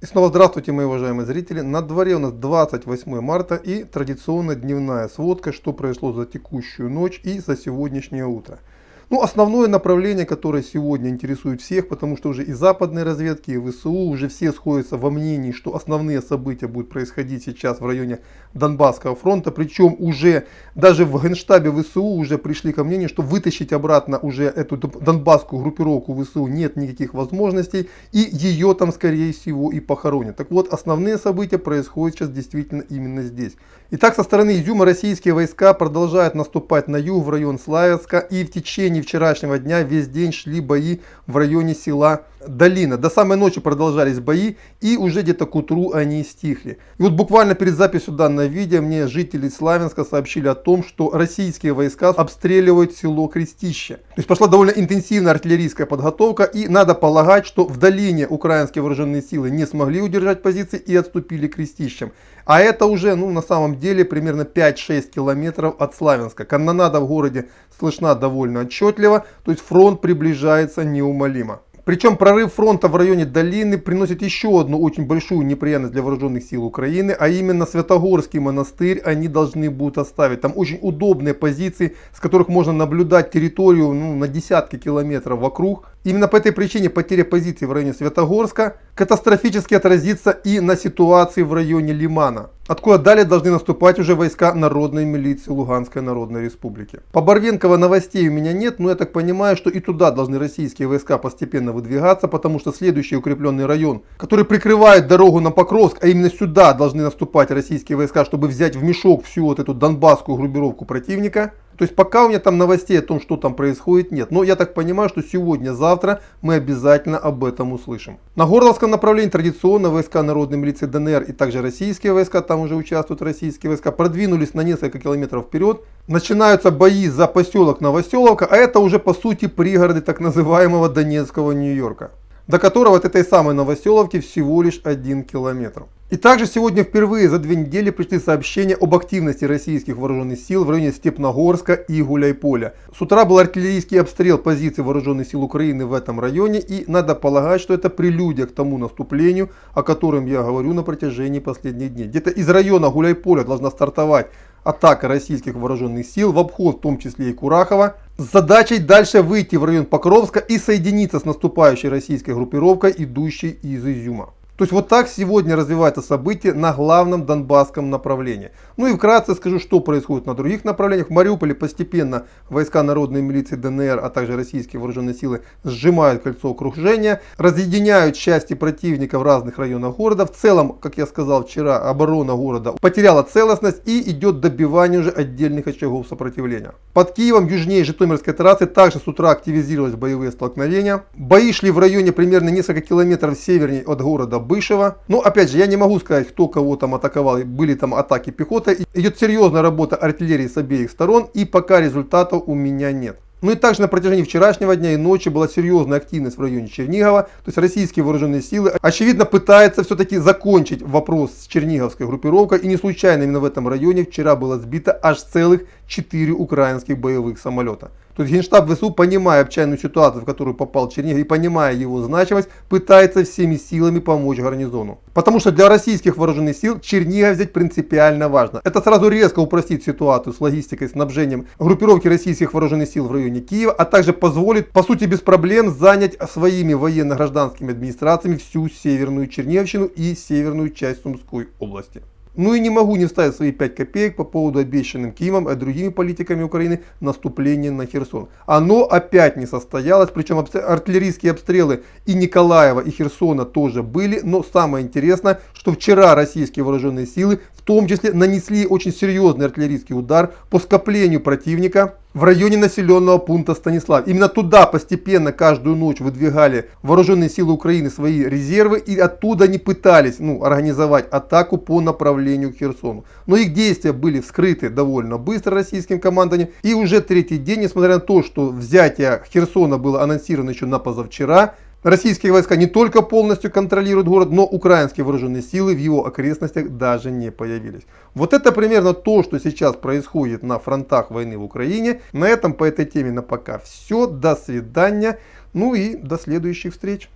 И снова здравствуйте, мои уважаемые зрители. На дворе у нас 28 марта и традиционно дневная сводка, что произошло за текущую ночь и за сегодняшнее утро. Ну, основное направление, которое сегодня интересует всех, потому что уже и западные разведки, и ВСУ уже все сходятся во мнении, что основные события будут происходить сейчас в районе Донбасского фронта. Причем уже даже в Генштабе ВСУ уже пришли ко мнению, что вытащить обратно уже эту донбасскую группировку ВСУ нет никаких возможностей. И ее там скорее всего и похоронят. Так вот, основные события происходят сейчас действительно именно здесь. Итак, со стороны Изюма российские войска продолжают наступать на юг в район Славянска. И в течение вчерашнего дня весь день шли бои в районе села Долина. До самой ночи продолжались бои, и уже где-то к утру они стихли. И вот буквально перед записью данного видео мне жители Славянска сообщили о том, что российские войска обстреливают село Крестище. То есть пошла довольно интенсивная артиллерийская подготовка, и надо полагать, что в долине украинские вооруженные силы не смогли удержать позиции и отступили к Крестищам. А это уже, на самом деле, примерно 5-6 километров от Славянска. Канонада в городе слышна довольно отчетливо, то есть фронт приближается неумолимо. Причем прорыв фронта в районе Долины приносит еще одну очень большую неприятность для вооруженных сил Украины, а именно Святогорский монастырь они должны будут оставить. Там очень удобные позиции, с которых можно наблюдать территорию на десятки километров вокруг. Именно по этой причине потеря позиций в районе Святогорска катастрофически отразится и на ситуации в районе Лимана, откуда далее должны наступать уже войска народной милиции Луганской Народной Республики. По Барвенково новостей у меня нет, но я так понимаю, что и туда должны российские войска постепенно выдвигаться, потому что следующий укрепленный район, который прикрывает дорогу на Покровск, а именно сюда должны наступать российские войска, чтобы взять в мешок всю вот эту донбасскую группировку противника. То есть пока у меня там новостей о том, что там происходит, нет. Но я так понимаю, что сегодня-завтра мы обязательно об этом услышим. На Горловском направлении традиционно войска народной милиции ДНР и также российские войска, там уже участвуют российские войска, продвинулись на несколько километров вперед. Начинаются бои за поселок Новоселовка, а это уже по сути пригороды так называемого Донецкого Нью-Йорка, до которого от этой самой Новоселовки всего лишь 1 километр. И также сегодня впервые за 2 недели пришли сообщения об активности российских вооруженных сил в районе Степногорска и Гуляйполя. С утра был артиллерийский обстрел позиций вооруженных сил Украины в этом районе, и надо полагать, что это прелюдия к тому наступлению, о котором я говорю на протяжении последних дней. Где-то из района Гуляйполя должна стартовать атака российских вооруженных сил в обход в том числе и Курахова, с задачей дальше выйти в район Покровска и соединиться с наступающей российской группировкой, идущей из Изюма. То есть вот так сегодня развивается событие на главном донбасском направлении. Ну и вкратце скажу, что происходит на других направлениях. В Мариуполе постепенно войска народной милиции ДНР, а также российские вооруженные силы сжимают кольцо окружения, разъединяют части противника в разных районах города. В целом, как я сказал вчера, оборона города потеряла целостность и идет добивание уже отдельных очагов сопротивления. Под Киевом, южнее Житомирской трассы, также с утра активизировались боевые столкновения. Бои шли в районе примерно несколько километров севернее от города Бышево. Но опять же, я не могу сказать, кто кого там атаковал. Были там атаки пехоты. Идет серьезная работа артиллерии с обеих сторон, и пока результатов у меня нет. Ну и также на протяжении вчерашнего дня и ночи была серьезная активность в районе Чернигова. То есть российские вооруженные силы, очевидно, пытаются все-таки закончить вопрос с черниговской группировкой. И не случайно именно в этом районе вчера было сбито аж целых 4 украинских боевых самолета. То есть Генштаб ВСУ, понимая отчаянную ситуацию, в которую попал Чернигов, и понимая его значимость, пытается всеми силами помочь гарнизону. Потому что для российских вооруженных сил Чернигов взять принципиально важно. Это сразу резко упростит ситуацию с логистикой, снабжением группировки российских вооруженных сил в районе Киева, а также позволит, по сути, без проблем занять своими военно-гражданскими администрациями всю северную Черниговщину и северную часть Сумской области. Ну и не могу не вставить свои 5 копеек по поводу обещанным Киевом и другими политиками Украины наступления на Херсон. Оно опять не состоялось, причем артиллерийские обстрелы и Николаева, и Херсона тоже были. Но самое интересное, что вчера российские вооруженные силы в том числе нанесли очень серьезный артиллерийский удар по скоплению противника в районе населенного пункта Станислав. Именно туда постепенно каждую ночь выдвигали вооруженные силы Украины свои резервы, и оттуда они пытались организовать атаку по направлению к Херсону. Но их действия были вскрыты довольно быстро российским командованием, и уже 3-й день, несмотря на то, что взятие Херсона было анонсировано еще на позавчера, российские войска не только полностью контролируют город, но украинские вооруженные силы в его окрестностях даже не появились. Вот это примерно то, что сейчас происходит на фронтах войны в Украине. На этом по этой теме на пока все. До свидания. Ну и до следующих встреч.